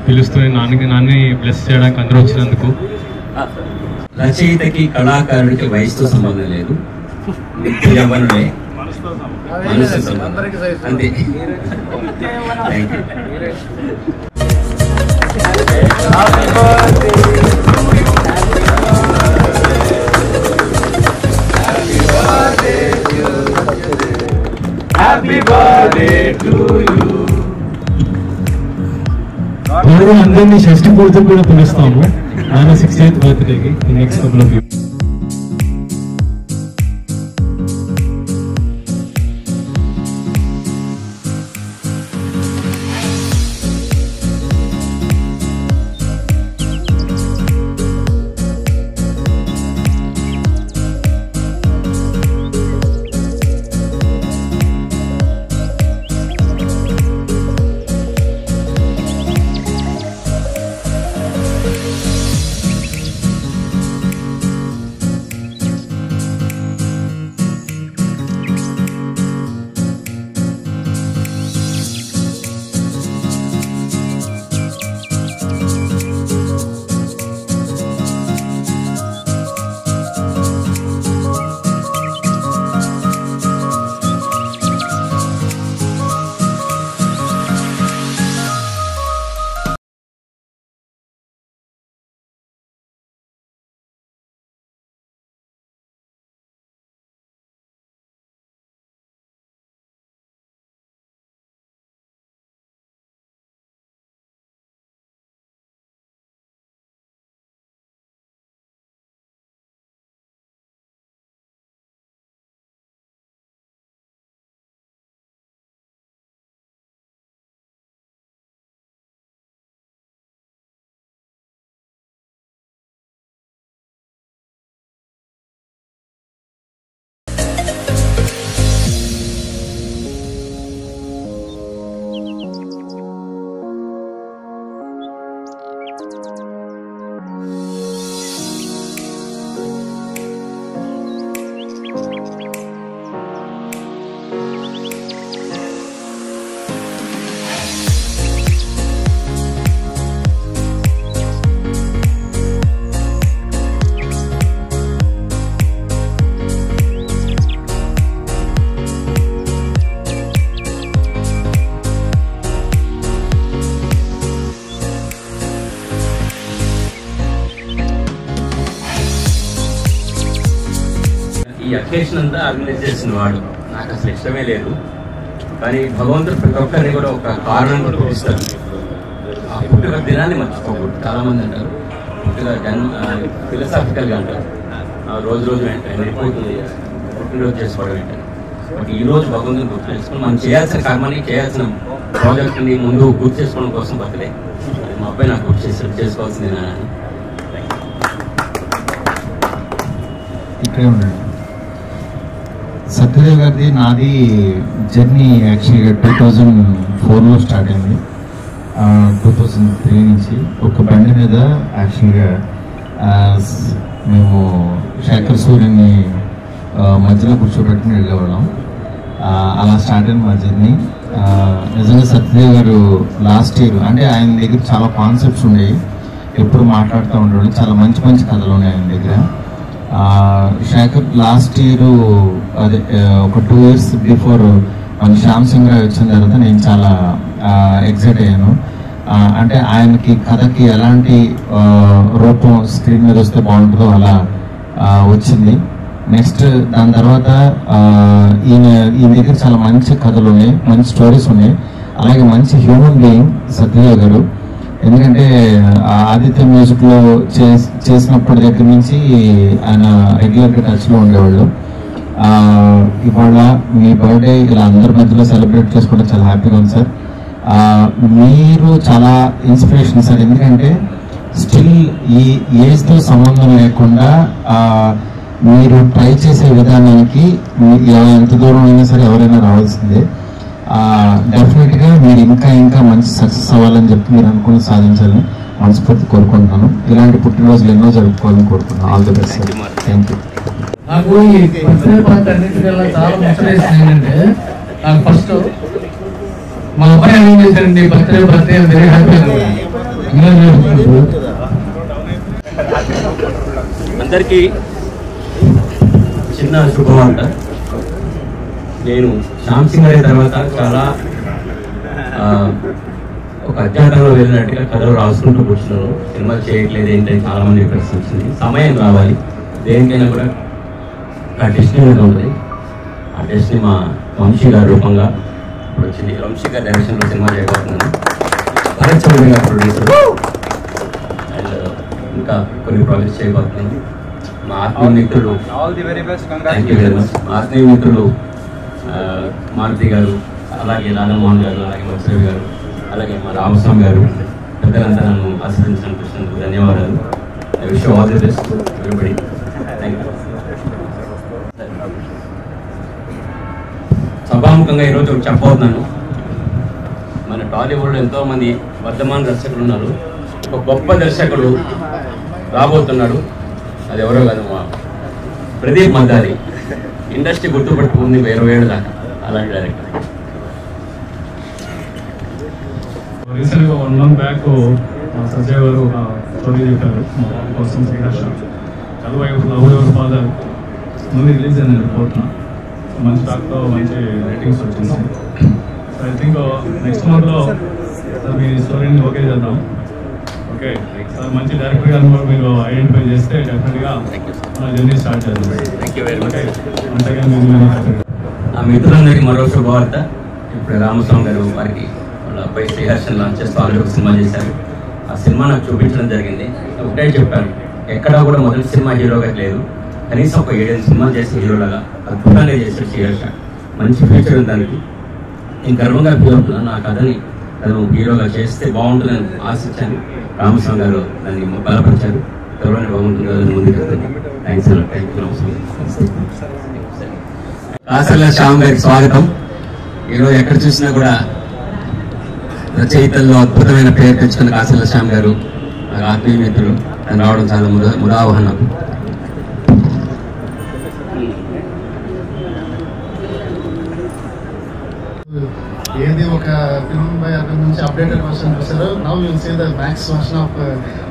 పిలుస్తూ నాన్ని బ్లెస్ చేయడానికి అందరూ వచ్చినందుకు. రచయితకి కళాకారుడికి వయసుతో సంబంధం లేదు, యవ్వనుడే మనసు అంతే. Happy birthday to you. అందరినీ షష్ఠి పూర్తికి కూడా పిలుస్తాము నాన్న 68th బర్త్డేకి నెక్స్ట్ కపుల్ ఆఫ్ ఇయర్స్. ఈ అకేషన్ అంతా ఆర్గనైజ్ చేసిన వాడు నాకు అసలు ఇష్టమే లేదు, కానీ భగవంతుడు ప్రతి ఒక్కరిని కూడా ఒక కారణంగా చూపిస్తాడు. ఆ పుట్టుక దినాన్ని మర్చిపోకూడదు. చాలా మంది అంటారు పుట్టుక ఫిలసాఫికల్గా అంటారు, రోజు రోజు వెళ్ళిపోతుంది పుట్టినరోజు చేసుకోవడం ఏంటని. బట్ ఈ రోజు భగవంతుని గుర్తు చేసుకుని మనం చేయాల్సిన కర్మని చేయాల్సిన ప్రాజెక్ట్ని ముందు గుర్తు చేసుకోవడం కోసం బర్త్డే. మా అబ్బాయి నాకు గుర్తు చేసుకోవాల్సింది నాన్న. ఇక్కడే ఉన్నాడు. సత్యదేవ్ గారిది నాది జర్నీ యాక్చువల్గా 2004లో స్టార్ట్ అయింది. 2003 నుంచి ఒక బండి మీద యాక్చువల్గా మేము శేఖర్ సూర్యని మధ్యలో కూర్చోబెట్టుకుని వెళ్ళేవాళ్ళం. అలా స్టార్ట్ అయిన మా జర్నీ. నిజంగా సత్యదేవ్ గారు లాస్ట్ ఇయర్ అంటే ఆయన దగ్గర చాలా కాన్సెప్ట్స్ ఉండేవి, ఎప్పుడు మాట్లాడుతూ ఉండేవాళ్ళు. చాలా మంచి మంచి కథలు ఉన్నాయి ఆయన దగ్గర. శేఖర్ లాస్ట్ ఇయర్ అదే ఒక 2 years బిఫోర్ మన శ్యామ్ సింగ్ రాయ్ వచ్చిన తర్వాత నేను చాలా ఎక్సైట్ అయ్యాను. అంటే ఆయనకి కథకి ఎలాంటి రూపం స్క్రీన్ మీద వస్తే బాగుంటుందో అలా వచ్చింది. నెక్స్ట్ దాని తర్వాత ఈయన దగ్గర చాలా మంచి కథలు ఉన్నాయి, మంచి స్టోరీస్ ఉన్నాయి, అలాగే మంచి హ్యూమన్ బీయింగ్ సత్యదేవ్ గారు. ఎందుకంటే ఆదిత్య మ్యూజిక్లో చేసినప్పటి దగ్గర నుంచి ఆయన రెగ్యులర్గా టచ్లో ఉండేవాళ్ళు. ఇవాళ మీ బర్త్డే ఇలా అందరి మధ్యలో సెలబ్రేట్ చేసుకోవడం చాలా హ్యాపీగా ఉంది సార్. మీరు చాలా ఇన్స్పిరేషన్ సార్. ఎందుకంటే స్టిల్ ఈ ఏజ్తో సంబంధం లేకుండా మీరు ట్రై చేసే విధానానికి ఎంత దూరం అయినా సరే ఎవరైనా రావాల్సిందే. డెఫినెట్గా మీరు ఇంకా ఇంకా మంచి సక్సెస్ అవ్వాలని చెప్పి మీరు అనుకుని సాధించాలని మనస్ఫూర్తి కోరుకుంటున్నాను. ఇలాంటి పుట్టినరోజులు ఎన్నో జరుపుకోవాలని కోరుకుంటున్నాను. All the best sir. Thank you. నాకు ఈ బర్త్డే పార్టీ అన్నింటికల్లా చాలా ముచ్చటేసింది ఏంటంటే, నాకు ఫస్ట్ మా అబ్బాయి ఏం చేశారండి, బర్త్డే వెరీ హ్యాపీ. అందరికీ చిన్న శుభవార్త. నేను శ్యామ్ సింగ్ రాయ్ తర్వాత చాలా ఒక అజ్ఞాతంలో వెళ్ళినట్టుగా కథలు రాసుకుంటూ కూర్చున్నాను. సినిమా చేయట్లేదు ఏంటని చాలా మంది ప్రశ్న వచ్చింది. సమయం రావాలి, దేనికైనా కూడా ఆ డెస్టినీ మీద ఉంటుంది. ఆ డెస్టినీ మా వంశీ గారి రూపంగా ఇప్పుడు వచ్చింది. వంశీ గారి డైరెక్షన్లో సినిమా చేయబోతున్నాను. భరత్ చౌదరి గారు ప్రొడ్యూసర్ అండ్ ఇంకా కొన్ని ప్రాజెక్ట్స్ చేయబోతున్నాను. మా ఆత్మీయ మిత్రులు థ్యాంక్ యూ వెరీ మచ్. మా ఆత్మీయ మిత్రులు మారుతి గారు, అలాగే రాధామోహన్ గారు, అలాగే మత్స్యవి గారు, అలాగే మా రామస్వామి గారు, పెద్దలంతా నన్ను ఆశీర్వదించడానికి వచ్చినందుకు ధన్యవాదాలు. I wish all the best everybody. Thank you. సభాముఖంగా ఈరోజు ఒకటి చెప్పబోతున్నాను. మన టాలీవుడ్లో ఎంతోమంది వర్ధమాన దర్శకులు ఉన్నారు. ఒక గొప్ప దర్శకుడు రాబోతున్నాడు. అది ఎవరో కాదు, మా ప్రదీప్ మద్దాలి. ఇండస్ట్రీ గుర్తుపట్టుకుంది 20 ఏళ్ళ దాకా. అలాంటి డైరెక్టర్. రీసెంట్గా 1 month బ్యాక్ సజయ్ గారు ఒక స్టోరీ చెప్పారు మా కోసం. శ్రీహర్ష చదువు ఎవరు ఫాదర్ ముందు రిలీజ్ అయింది రిపోర్ట్. మంచి టాక్తో మంచి రేటింగ్స్ వచ్చింది. సో ఐ థింక్ నెక్స్ట్ మంత్లో సార్ మీ స్టోరీని ఓకే చేద్దాం. ఓకే సార్, మంచి డైరెక్టర్ గారిని కూడా మీరు ఐడెంటిఫై చేస్తే డెఫినెట్గా మన జర్నీ స్టార్ట్ చేద్దాం. Thank you very much. అంతగా ఆ మిత్రులందరికీ మరో శుభవార్త. ఇప్పుడు రామస్వామి గారు వారికి వాళ్ళ అబ్బాయి శ్రీహర్షన్ లాంచ్ చేస్తూ ఆల్రెడీ ఒక సినిమా చేశారు. ఆ సినిమా నాకు చూపించడం జరిగింది. ఒకటే చెప్పాను, ఎక్కడా కూడా మొదటి సినిమా హీరోగా లేదు, కనీసం ఒక 7 సినిమాలు చేసే హీరోలాగా అద్భుతంగా చేశాడు శ్రీహర్ష. మంచి ఫ్యూచర్ ఉంది దానికి. నేను గర్వంగా ఫీల్ అవుతున్నాను. నా కథని తను హీరోగా చేస్తే బాగుంటుందని ఆశించాను. రామస్వామి గారు దాన్ని బలపరిచారు. త్వరలోనే బాగుంటుంది కదా ముందుకు వెళ్తాను. థ్యాంక్స్ అలా. Thank you. కాసర్ల శ్యామ్ గారికి స్వాగతం. ఈరోజు ఎక్కడ చూసినా కూడా రచయితల్లో అద్భుతమైన పేరు తెచ్చుకున్న కాసర్ల శ్యామ్ గారు నాకు ఆత్మీయ మిత్రులు. తను రావడం చాలా ముదావహనం. ఏది ఒక ఫిల్మ్ బై అక్కడ నుంచి అప్డేటెడ్ వర్షన్ చూసారో, now you will see the max version of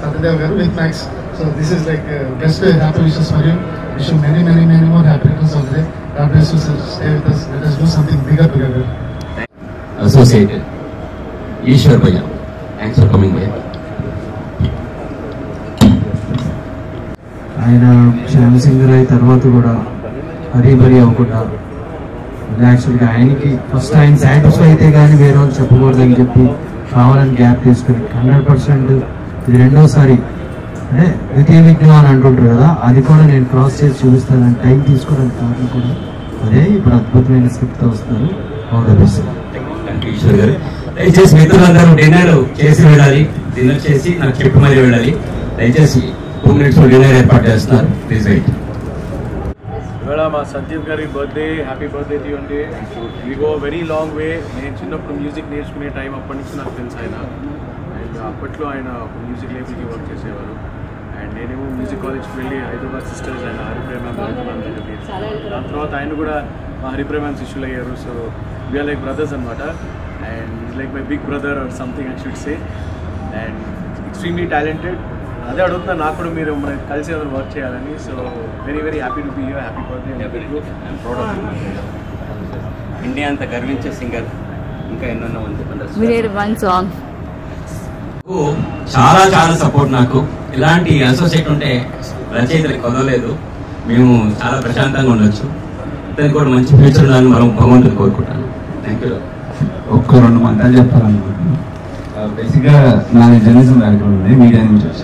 Satyadev garu with max. So this is like best happy wishes for you. Wish you many many many more happy returns of the day. God bless you sir. Stay with us. Let us do something bigger together. Associated Ishwar Bhaiya, thanks for coming here. ఆయన శ్యామ్ సింగ్ రాయ్ తర్వాత కూడా hurry burry అవ్వకుండా యాక్చువల్గా ఆయనకి first ఆయన satisfy అయితే కానీ వేరే వాళ్ళు చెప్పకూడదని చెప్పి కావాలని గ్యాప్ తీసుకుని 100% ఇది రెండోసారి అంటే ద్వితీయ విఘ్నం అని అంటుంటారు కదా, అది కూడా నేను క్రాస్ చేసి చూపిస్తానని టైం తీసుకోవడానికి కారణం కూడా అదే. ఇప్పుడు అద్భుతమైన స్క్రిప్ట్తో వస్తారు. All the best. ఈశ్వర్ గారు, దయచేసి మిత్రులందరూ డిన్నర్ చేసి వెళ్ళాలి. డిన్నర్ చేసి నాకు చెప్పి మళ్ళీ వెళ్ళాలి. దయచేసి 2 minutes డిన్నర్ ఏర్పాటు చేస్తున్నారు. Please wait. ఇవాళ మా సందీప్ గారి birthday. Happy birthday to you అండి. We go very long way. నేను చిన్నప్పుడు మ్యూజిక్ నేర్చుకునే టైం అప్పటి నుంచి నాకు తెలుసు ఆయన. అండ్ అప్పట్లో ఆయన మ్యూజిక్ లేబుల్కి వర్క్ చేసేవారు. అండ్ నేనేమో మ్యూజిక్ కాలేజ్కి వెళ్ళి హైదరాబాద్ సిస్టర్స్ అండ్ హరిప్రేమ దగ్గరికి, దాని తర్వాత ఆయన కూడా మా హరిప్రేమ శిష్యులు అయ్యారు. సో వీఆర్ లైక్ బ్రదర్స్ అనమాట. And is like my big brother or something I should say. And extremely talented. అదే అడుగుతున్నా నాకు కూడా మీరు కలిసి ఏదైనా వర్క్ చేయాలని. So very very happy to be here. Happy birthday. India అంత గర్వించే సింగర్ ఇంకా ఎన్నెన్నో మంది చాలా చాలా సపోర్ట్. నాకు ఇలాంటి అసోసియేట్ ఉంటే రచయితలకు కొదవలేదు. మేము చాలా ప్రశాంతంగా ఉండొచ్చు. ఇతనికి కూడా మంచి ఫ్యూచర్ ఉండాలని మనం భగవంతుని కోరుకుంటాను. Thank you. ఒక్క 2 మాటలు చెప్పాలనుకుంటున్నాను. బేసిక్గా నా జర్నలిజం బ్యాక్గ్రౌండ్ ఉంది, మీడియా నుంచి వచ్చి.